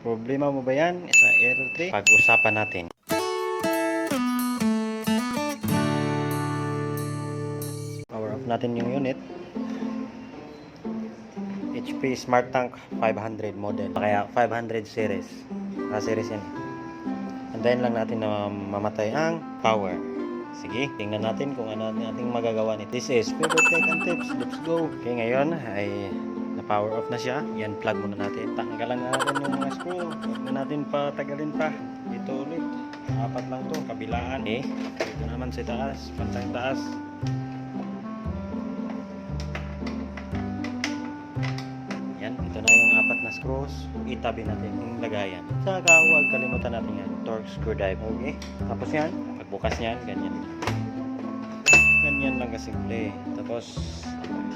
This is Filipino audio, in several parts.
Problema mo ba yan sa Aero 3? Pag-usapan natin. Power off natin yung unit. HP Smart Tank 500 model. Kaya 500 series. Series yan. Antayin lang natin na mamatay ang power. Sige, tingnan natin kung ano nating magagawa nito. This is Favorite Tech and Tips. Let's go. Okay, ngayon ay na-power off na siya. Yan, plug muna natin. Tanggalan na natin yung mga screw. Huwag na natin patagalin pa. Ito ulit. 4 lang to. Kabilaan. Okay. Ito naman sa taas. Pantang taas. Yan, ito na yung 4 na screws. Itabi natin yung lagayan. Saka huwag kalimutan natin yan. Torque screwdriver. Okay. Tapos yan. Pagbukas niyan, ganyan. Ganyan lang kasimple. Tapos,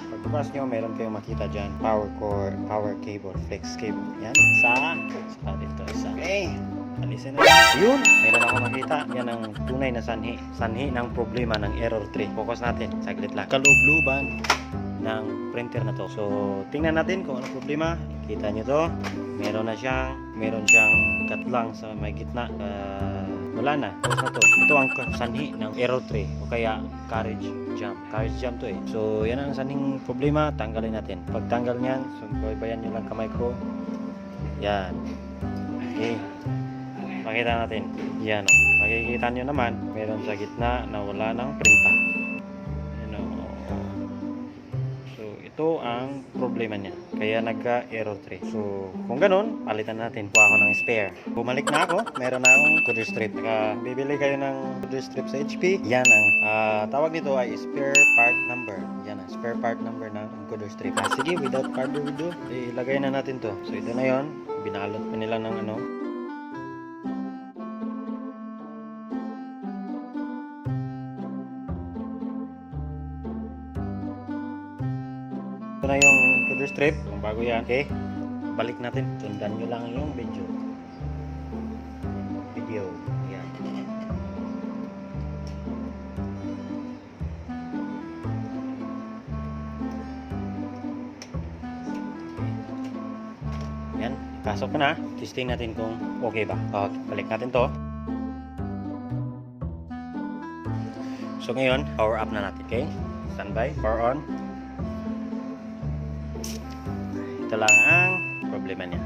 pagbukas nyo, meron kayong makita dyan. Power cord, power cable, flex cable. Yan. Saka dito isa. Okay. Alisin na. Yun. Meron ako makita. Yan ang tunay na sanhi. Sanhi ng problema ng Error 3. Focus natin. Saglit lang. Kalubluban ng printer na to. So, tingnan natin kung ano problema. Kita nyo to. Meron siyang katlang sa may gitna. Wala na. Tapos na to. Ito ang sanhi ng Error 3 o kaya carriage jump. Carriage jump to eh. So, yan ang sanhing problema. Tanggalin natin. Pag tanggal niyan, subaybayan nyo lang kamay ko. Yan. Okay. Pakita natin. Yan o. Makikita nyo naman, meron sa gitna na wala ng printa. Yan o. So, ito ang problema niya. Kaya nagka-error 3. So, kung ganun, palitan natin. Kuha ako ng spare. Bumalik na ako. Meron na akong encoder strip. Bibili kayo ng encoder strip sa HP. Yan ang tawag nito ay spare part number. Yan ang spare part number ng encoder strip. Sige, without further ado, ilagay na natin to. So, ito na yon. Binalot pa nila ng ano. Ito na yung encoder strip. Kung bago yan. Okay. Balik natin. Tundan nyo lang yung video. Yan. Yan. Pasok ka na. Testing natin kung okay ba. Balik natin to. So ngayon, power up na natin. Okay. Standby. Power on. Ito lang ang problema niya.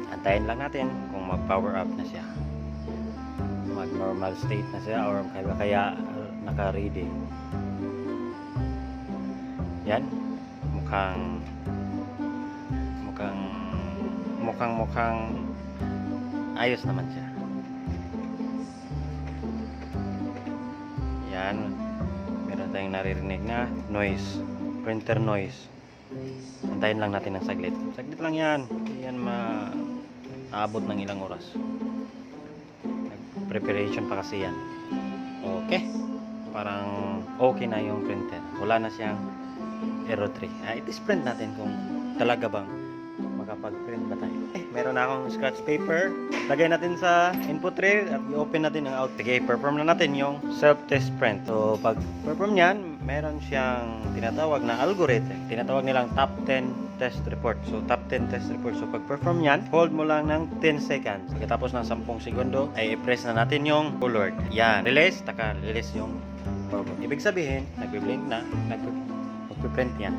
Antayin lang natin kung mag-power up na siya. Mag-normal state na siya or kaya naka-ready. Yan. Mukhang ayos naman siya. Yan. Meron tayong naririnig na noise. Printer noise. Antayin lang natin ng saglit. Saglit lang yan. Hindi yan maabot ng ilang oras. Preparation pa kasi yan. Okay. Parang okay na yung printer. Wala na siyang error 3. It is print natin kung talaga bang makapag-print ba tayo. Meron na akong scratch paper. Lagay natin sa input tray at i-open natin ang out. Okay, perform na natin yung self-test print. So, pag perform yan, meron siyang tinatawag na algorithm. Tinatawag nilang top 10 test report. So, top 10 test report. So, pag perform yan, hold mo lang ng 10 seconds. Pagkatapos ng 10 segundo, ay i-press na natin yung forward. Yan. Release. Release yung forward. Ibig sabihin, nagbe-blink na, magpe-print yan.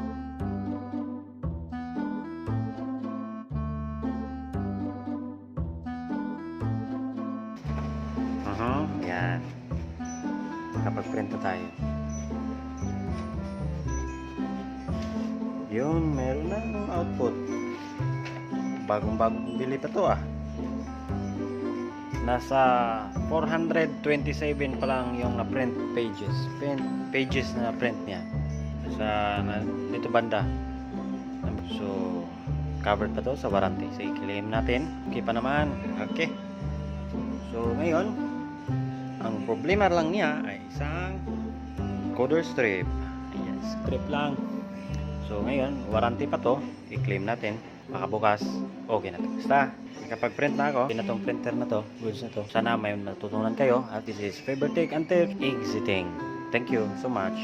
Yan. Kapag-print na tayo. Yun, meron na ng output. Bagong bili pa to Nasa 427 pa lang yung na-print pages. Pages na print niya. Dito banda. So, covered pa to sa warranty. So, i-claim natin. Okay pa naman. Okay. So, ngayon, ang problema lang niya ay isang encoder strip. Ayan, strip lang. So ngayon, warranty pa to. I-claim natin. Baka bukas, okay na to. Basta, kapag print na ako, pinatong printer na to, goods na to. Sana may natutunan kayo. At this is Favorite Tech and Tips exiting. Thank you so much.